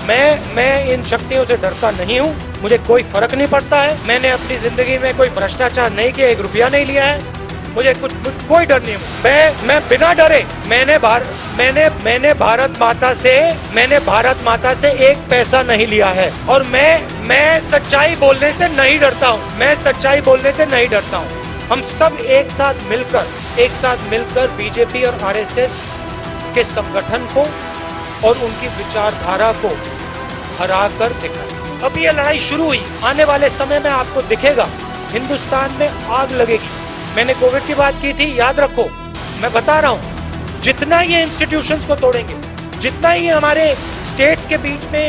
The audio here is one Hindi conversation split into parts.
मैं इन शक्तियों से डरता नहीं हूँ, मुझे कोई फर्क नहीं पड़ता है। मैंने अपनी जिंदगी में कोई भ्रष्टाचार नहीं किया, 1 रुपया नहीं लिया है, मुझे कोई डर नहीं है। मैं बिना डरे मैंने भारत माता से 1 पैसा नहीं लिया है। और मैं सच्चाई बोलने से नहीं डरता हूँ, मैं सच्चाई बोलने से नहीं डरता हूँ। हम सब एक साथ मिलकर बीजेपी और आरएसएस के संगठन को और उनकी विचारधारा को हरा कर दिखाएं। अब ये लड़ाई शुरू हुई, आने वाले समय में आपको दिखेगा हिंदुस्तान में आग लगेगी। मैंने कोविड की बात की थी, याद रखो, मैं बता रहा हूं, जितना ये इंस्टीट्यूशंस को तोड़ेंगे, जितना ये हमारे स्टेट्स के बीच में,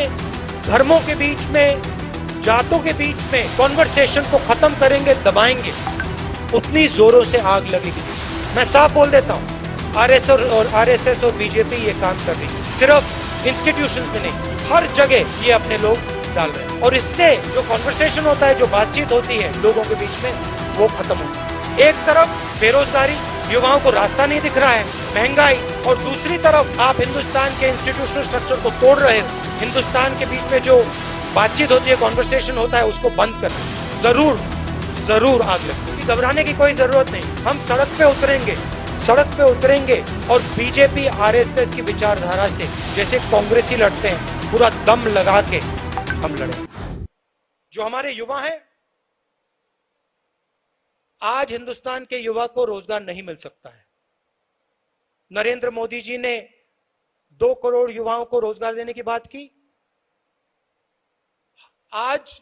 धर्मों के बीच में, जातों के बीच में कॉन्वर्सेशन को खत्म करेंगे, दबाएंगे, उतनी जोरों से आग लगेगी। मैं साफ बोल देता हूं, आरएसएस और बीजेपी ये काम कर रही है, सिर्फ इंस्टीट्यूशंस में नहीं, हर जगह ये अपने लोग डाल रहे हैं। और इससे जो कॉन्वर्सेशन होता है, जो बातचीत होती है लोगों के बीच में, वो खत्म होती है। एक तरफ बेरोजगारी, युवाओं को रास्ता नहीं दिख रहा है, महंगाई, और दूसरी तरफ आप हिंदुस्तान के इंस्टीट्यूशनल स्ट्रक्चर को तोड़ रहे हो। हिंदुस्तान के बीच में जो बातचीत होती है, कॉन्वर्सेशन होता है, उसको बंद कर जरूर आग लगेगी। घबराने की कोई जरूरत नहीं, हम सड़क पे उतरेंगे और बीजेपी आरएसएस की विचारधारा से जैसे कांग्रेसी लड़ते हैं, पूरा दम लगा के हम लड़ेंगे। जो हमारे युवा हैं, आज हिंदुस्तान के युवा को रोजगार नहीं मिल सकता है। नरेंद्र मोदी जी ने 2 करोड़ युवाओं को रोजगार देने की बात की। आज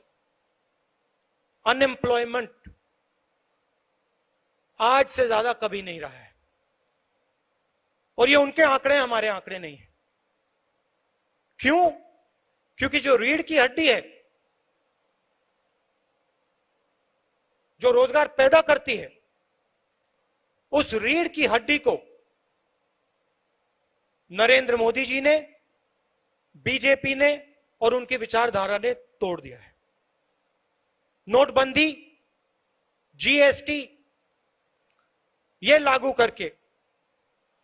अनएम्प्लॉयमेंट आज से ज्यादा कभी नहीं रहा है, और ये उनके आंकड़े, हमारे आंकड़े नहीं है। क्यों? क्योंकि जो रीढ़ की हड्डी है, जो रोजगार पैदा करती है, उस रीढ़ की हड्डी को नरेंद्र मोदी जी ने, बीजेपी ने और उनकी विचारधारा ने तोड़ दिया है। नोटबंदी, जीएसटी ये लागू करके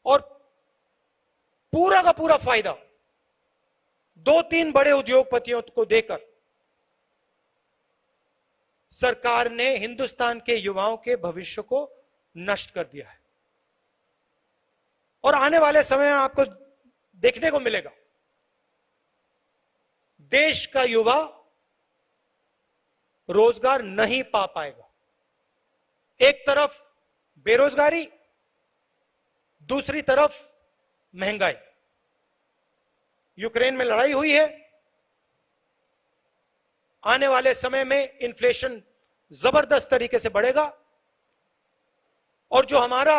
और पूरा का पूरा फायदा 2-3 बड़े उद्योगपतियों को देकर सरकार ने हिंदुस्तान के युवाओं के भविष्य को नष्ट कर दिया है। और आने वाले समय में आपको देखने को मिलेगा, देश का युवा रोजगार नहीं पा पाएगा। एक तरफ बेरोजगारी, दूसरी तरफ महंगाई। यूक्रेन में लड़ाई हुई है, आने वाले समय में इन्फ्लेशन जबरदस्त तरीके से बढ़ेगा, और जो हमारा,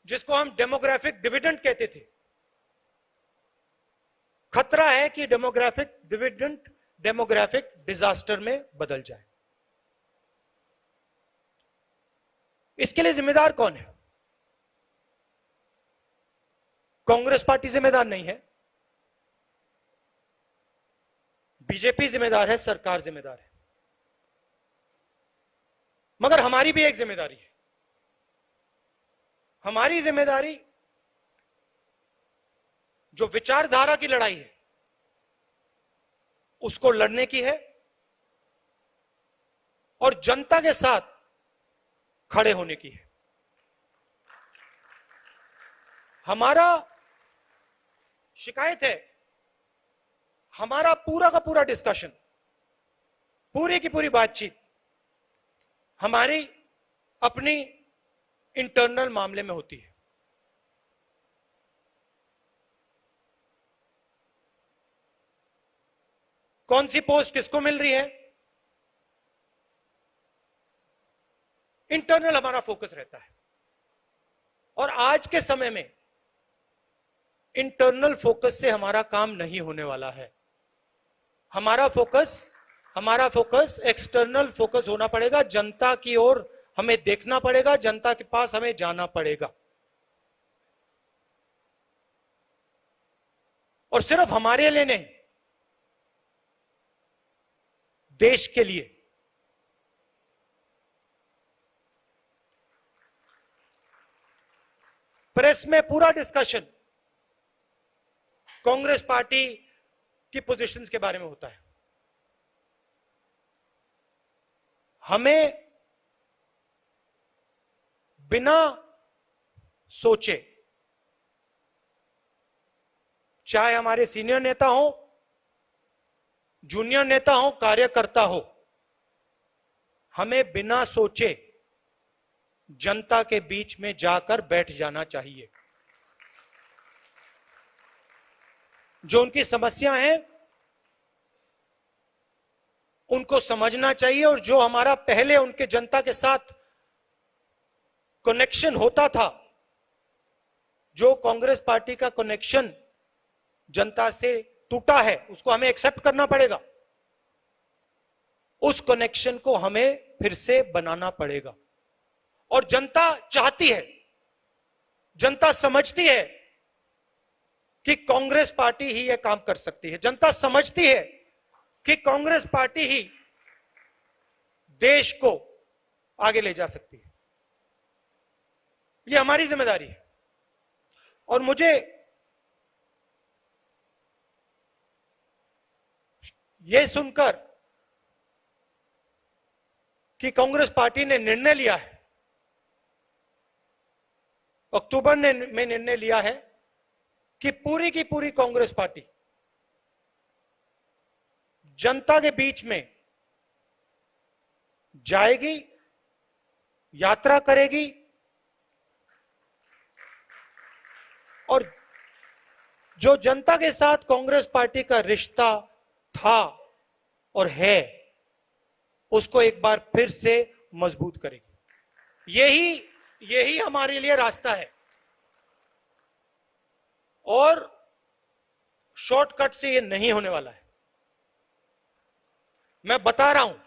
जिसको हम डेमोग्राफिक डिविडेंड कहते थे, खतरा है कि डेमोग्राफिक डिविडेंड डेमोग्राफिक डिजास्टर में बदल जाए। इसके लिए जिम्मेदार कौन है? कांग्रेस पार्टी जिम्मेदार नहीं है, बीजेपी जिम्मेदार है, सरकार जिम्मेदार है। मगर हमारी भी एक जिम्मेदारी है। हमारी जिम्मेदारी जो विचारधारा की लड़ाई है, उसको लड़ने की है और जनता के साथ खड़े होने की है। हमारा शिकायत है, हमारा पूरा का पूरा डिस्कशन, पूरी की पूरी बातचीत हमारी अपनी इंटरनल मामले में होती है। कौन सी पोस्ट किसको मिल रही है, इंटरनल हमारा फोकस रहता है। और आज के समय में इंटरनल फोकस से हमारा काम नहीं होने वाला है। हमारा फोकस एक्सटर्नल फोकस होना पड़ेगा। जनता की ओर हमें देखना पड़ेगा, जनता के पास हमें जाना पड़ेगा। और सिर्फ हमारे लिए नहीं, देश के लिए। प्रेस में पूरा डिस्कशन कांग्रेस पार्टी की पोजीशंस के बारे में होता है। हमें बिना सोचे, चाहे हमारे सीनियर नेता हो, जूनियर नेता हो, कार्यकर्ता हो, हमें बिना सोचे जनता के बीच में जाकर बैठ जाना चाहिए। जो उनकी समस्या है उनको समझना चाहिए, और जो हमारा पहले उनके जनता के साथ कनेक्शन होता था, जो कांग्रेस पार्टी का कनेक्शन जनता से टूटा है, उसको हमें एक्सेप्ट करना पड़ेगा। उस कनेक्शन को हमें फिर से बनाना पड़ेगा। और जनता चाहती है, जनता समझती है कि कांग्रेस पार्टी ही यह काम कर सकती है। जनता समझती है कि कांग्रेस पार्टी ही देश को आगे ले जा सकती है। यह हमारी जिम्मेदारी है। और मुझे यह सुनकर कि कांग्रेस पार्टी ने निर्णय लिया है, अक्टूबर में निर्णय लिया है कि पूरी की पूरी कांग्रेस पार्टी जनता के बीच में जाएगी, यात्रा करेगी, और जो जनता के साथ कांग्रेस पार्टी का रिश्ता था और है, उसको एक बार फिर से मजबूत करेगी। यही हमारे लिए रास्ता है। और शॉर्टकट से ये नहीं होने वाला है। मैं बता रहा हूं,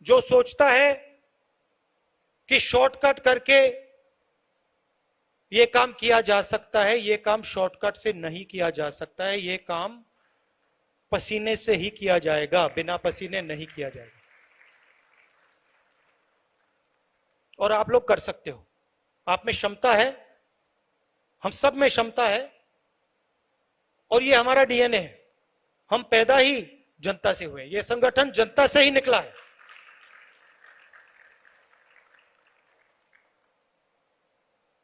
जो सोचता है कि शॉर्टकट करके ये काम किया जा सकता है, ये काम शॉर्टकट से नहीं किया जा सकता है। ये काम पसीने से ही किया जाएगा, बिना पसीने नहीं किया जाएगा। और आप लोग कर सकते हो, आप में क्षमता है, हम सब में क्षमता है, और ये हमारा डीएनए है। हम पैदा ही जनता से हुए, ये संगठन जनता से ही निकला है।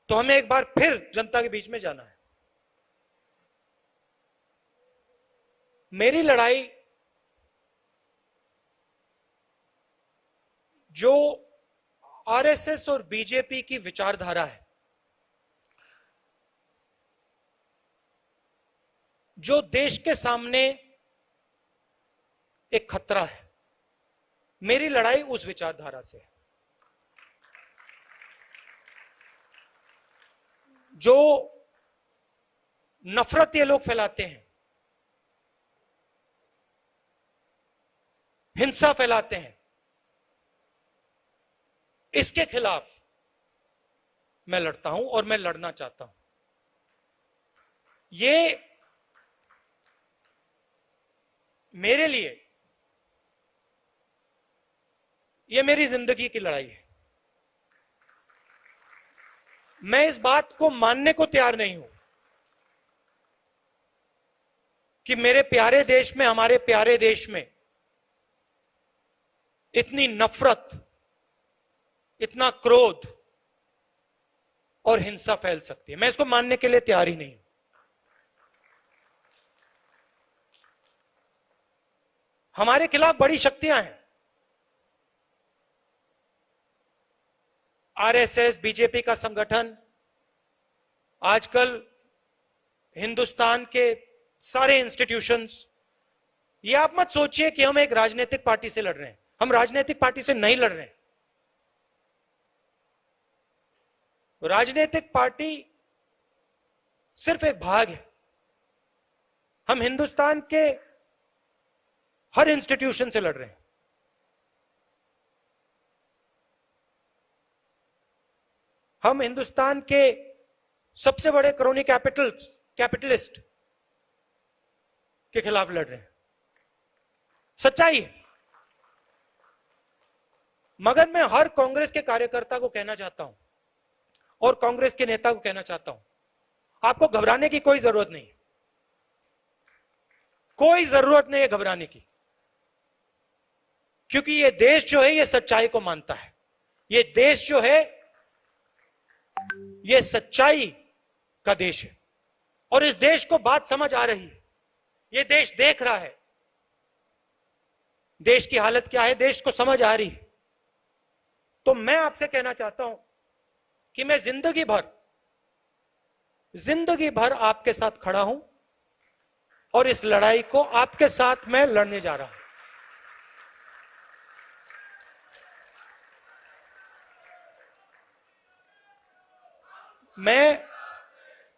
तो हमें एक बार फिर जनता के बीच में जाना है। मेरी लड़ाई जो आरएसएस और बीजेपी की विचारधारा है, जो देश के सामने एक खतरा है, मेरी लड़ाई उस विचारधारा से है। जो नफरत ये लोग फैलाते हैं, हिंसा फैलाते हैं, इसके खिलाफ मैं लड़ता हूं और मैं लड़ना चाहता हूं। ये मेरे लिए, ये मेरी जिंदगी की लड़ाई है। मैं इस बात को मानने को तैयार नहीं हूं कि मेरे प्यारे देश में, हमारे प्यारे देश में इतनी नफरत, इतना क्रोध और हिंसा फैल सकती है। मैं इसको मानने के लिए तैयार ही नहीं हूं। हमारे खिलाफ बड़ी शक्तियां हैं, आरएसएस, बीजेपी का संगठन, आजकल हिंदुस्तान के सारे इंस्टीट्यूशंस। ये आप मत सोचिए कि हम एक राजनीतिक पार्टी से लड़ रहे हैं। हम राजनीतिक पार्टी से नहीं लड़ रहे हैं। राजनीतिक पार्टी सिर्फ एक भाग है। हम हिंदुस्तान के हर इंस्टीट्यूशन से लड़ रहे हैं। हम हिंदुस्तान के सबसे बड़े क्रोनी कैपिटलिस्ट के खिलाफ लड़ रहे हैं। सच्चाई है। मगर मैं हर कांग्रेस के कार्यकर्ता को कहना चाहता हूं और कांग्रेस के नेता को कहना चाहता हूं, आपको घबराने की कोई जरूरत नहीं। कोई जरूरत नहीं है घबराने की, क्योंकि ये देश जो है ये सच्चाई को मानता है। ये देश जो है ये सच्चाई का देश है और इस देश को बात समझ आ रही है। ये देश देख रहा है देश की हालत क्या है, देश को समझ आ रही है। तो मैं आपसे कहना चाहता हूं कि मैं जिंदगी भर आपके साथ खड़ा हूं और इस लड़ाई को आपके साथ मैं लड़ने जा रहा हूं।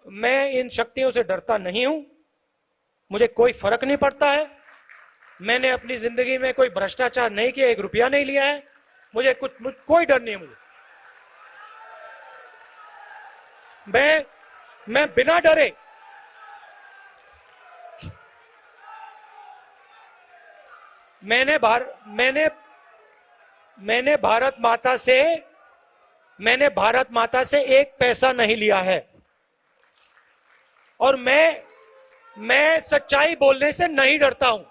मैं इन शक्तियों से डरता नहीं हूं, मुझे कोई फर्क नहीं पड़ता है। मैंने अपनी जिंदगी में कोई भ्रष्टाचार नहीं किया, 1 रुपया नहीं लिया है। मुझे कोई डर नहीं है। मैं बिना डरे मैंने भारत माता से 1 पैसा नहीं लिया है और मैं सच्चाई बोलने से नहीं डरता हूं।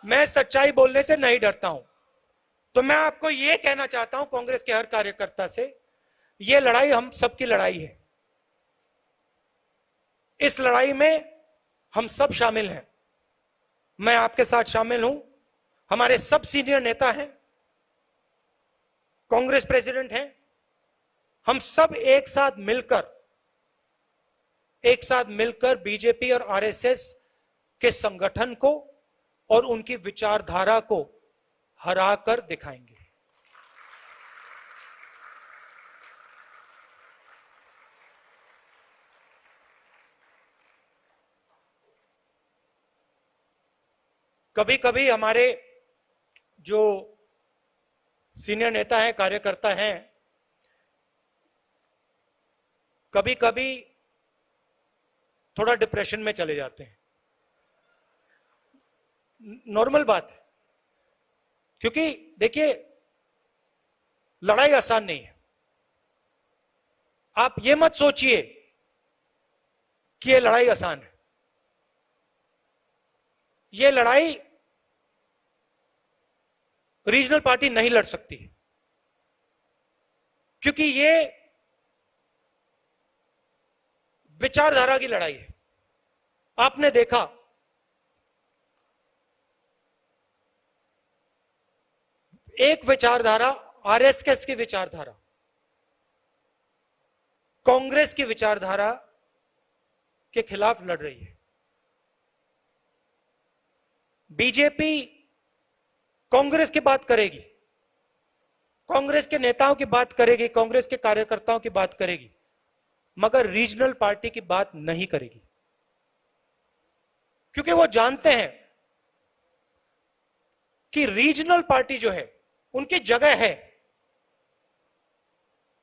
मैं सच्चाई बोलने से नहीं डरता हूं। तो मैं आपको यह कहना चाहता हूं कांग्रेस के हर कार्यकर्ता से, यह लड़ाई हम सबकी लड़ाई है। इस लड़ाई में हम सब शामिल हैं। मैं आपके साथ शामिल हूं। हमारे सब सीनियर नेता हैं, कांग्रेस प्रेसिडेंट हैं। हम सब एक साथ मिलकर बीजेपी और आरएसएस के संगठन को और उनकी विचारधारा को हराकर दिखाएंगे। कभी कभी हमारे जो सीनियर नेता हैं, कार्यकर्ता हैं, कभी कभी थोड़ा डिप्रेशन में चले जाते हैं। नॉर्मल बात है, क्योंकि देखिए लड़ाई आसान नहीं है। आप ये मत सोचिए कि ये लड़ाई आसान है। ये लड़ाई रीजनल पार्टी नहीं लड़ सकती, क्योंकि ये विचारधारा की लड़ाई है। आपने देखा एक विचारधारा आरएसएस की विचारधारा कांग्रेस की विचारधारा के खिलाफ लड़ रही है। बीजेपी कांग्रेस की बात करेगी, कांग्रेस के नेताओं की बात करेगी, कांग्रेस के कार्यकर्ताओं की बात करेगी, मगर रीजनल पार्टी की बात नहीं करेगी, क्योंकि वो जानते हैं कि रीजनल पार्टी जो है उनकी जगह है,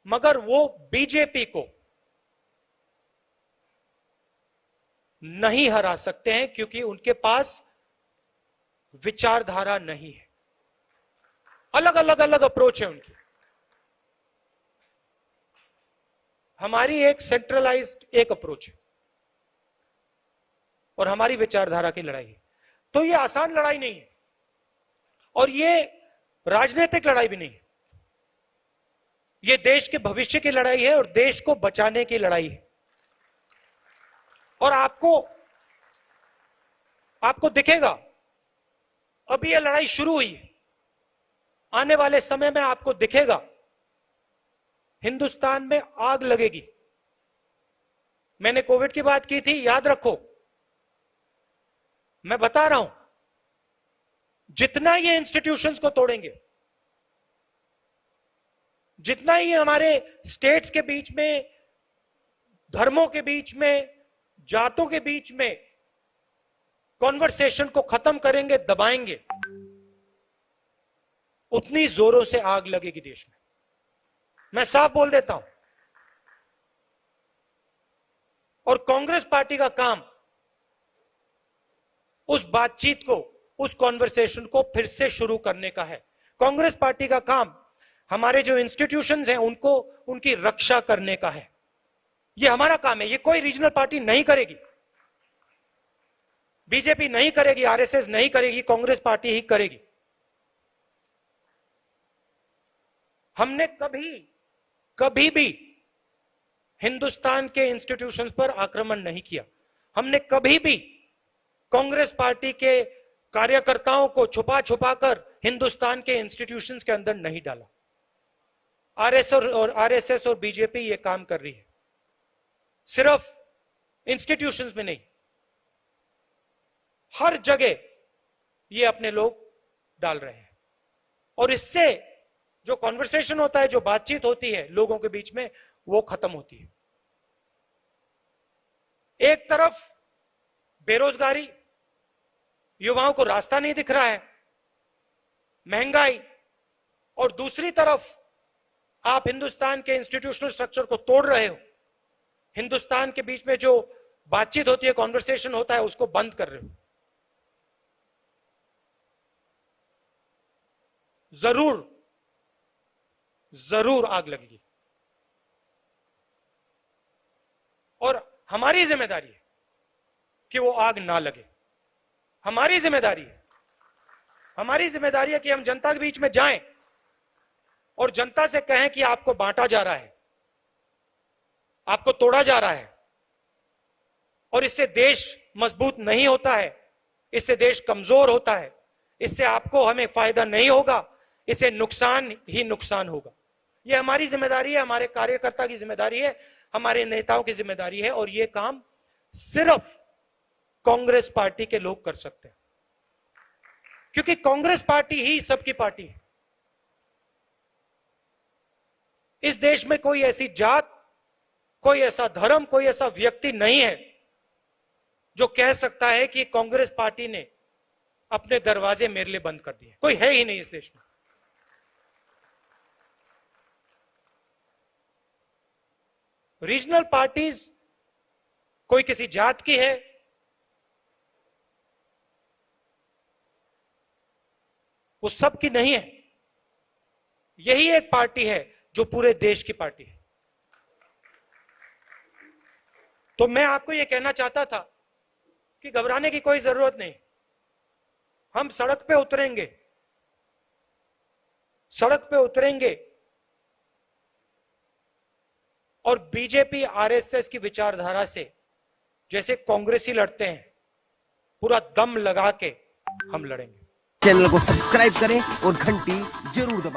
मगर वो बीजेपी को नहीं हरा सकते हैं, क्योंकि उनके पास विचारधारा नहीं है। अलग अप्रोच है उनकी। हमारी एक सेंट्रलाइज्ड एक अप्रोच है और हमारी विचारधारा की लड़ाई है। तो ये आसान लड़ाई नहीं है और ये राजनीतिक लड़ाई भी नहीं है। ये देश के भविष्य की लड़ाई है और देश को बचाने की लड़ाई है। और आपको दिखेगा, अभी ये लड़ाई शुरू हुई है, आने वाले समय में आपको दिखेगा हिंदुस्तान में आग लगेगी। मैंने कोविड की बात की थी, याद रखो, मैं बता रहा हूं, जितना ये इंस्टीट्यूशंस को तोड़ेंगे, जितना ही हमारे स्टेट्स के बीच में, धर्मों के बीच में, जातों के बीच में कॉन्वर्सेशन को खत्म करेंगे, दबाएंगे, उतनी जोरों से आग लगेगी देश में। मैं साफ बोल देता हूं। और कांग्रेस पार्टी का काम उस बातचीत को, उस कॉन्वर्सेशन को फिर से शुरू करने का है। कांग्रेस पार्टी का काम हमारे जो इंस्टीट्यूशंस हैं उनको, उनकी रक्षा करने का है। ये हमारा काम है, ये कोई रीजनल पार्टी नहीं करेगी। बीजेपी नहीं करेगी, आरएसएस नहीं करेगी, कांग्रेस पार्टी ही करेगी। हमने कभी भी हिंदुस्तान के इंस्टीट्यूशंस पर आक्रमण नहीं किया। हमने कभी भी कांग्रेस पार्टी के कार्यकर्ताओं को छुपा छुपा कर हिंदुस्तान के इंस्टीट्यूशंस के अंदर नहीं डाला। आरएसएस और बीजेपी ये काम कर रही है, सिर्फ इंस्टीट्यूशंस में नहीं, हर जगह ये अपने लोग डाल रहे हैं। और इससे जो कॉन्वर्सेशन होता है, जो बातचीत होती है लोगों के बीच में, वो खत्म होती है। एक तरफ बेरोजगारी, युवाओं को रास्ता नहीं दिख रहा है, महंगाई, और दूसरी तरफ आप हिंदुस्तान के इंस्टीट्यूशनल स्ट्रक्चर को तोड़ रहे हो। हिंदुस्तान के बीच में जो बातचीत होती है, कॉन्वर्सेशन होता है, उसको बंद कर रहे हो। जरूर आग लगेगी। और हमारी जिम्मेदारी है कि वो आग ना लगे। हमारी जिम्मेदारी है कि हम जनता के बीच में जाएं और जनता से कहें कि आपको बांटा जा रहा है, आपको तोड़ा जा रहा है, और इससे देश मजबूत नहीं होता है, इससे देश कमजोर होता है, इससे आपको हमें फायदा नहीं होगा, इससे नुकसान ही नुकसान होगा। यह हमारी जिम्मेदारी है, हमारे कार्यकर्ता की जिम्मेदारी है, हमारे नेताओं की जिम्मेदारी है, और यह काम सिर्फ कांग्रेस पार्टी के लोग कर सकते हैं, क्योंकि कांग्रेस पार्टी ही सबकी पार्टी है। इस देश में कोई ऐसी जात, कोई ऐसा धर्म, कोई ऐसा व्यक्ति नहीं है जो कह सकता है कि कांग्रेस पार्टी ने अपने दरवाजे मेरे लिए बंद कर दिए। कोई है ही नहीं इस देश में। रीजनल पार्टीज कोई किसी जात की है, वो सब की नहीं है। यही एक पार्टी है जो पूरे देश की पार्टी है। तो मैं आपको यह कहना चाहता था कि घबराने की कोई जरूरत नहीं। हम सड़क पे उतरेंगे और बीजेपी आरएसएस की विचारधारा से जैसे कांग्रेसी लड़ते हैं, पूरा दम लगा के हम लड़ेंगे। चैनल को सब्सक्राइब करें और घंटी जरूर दबाएं।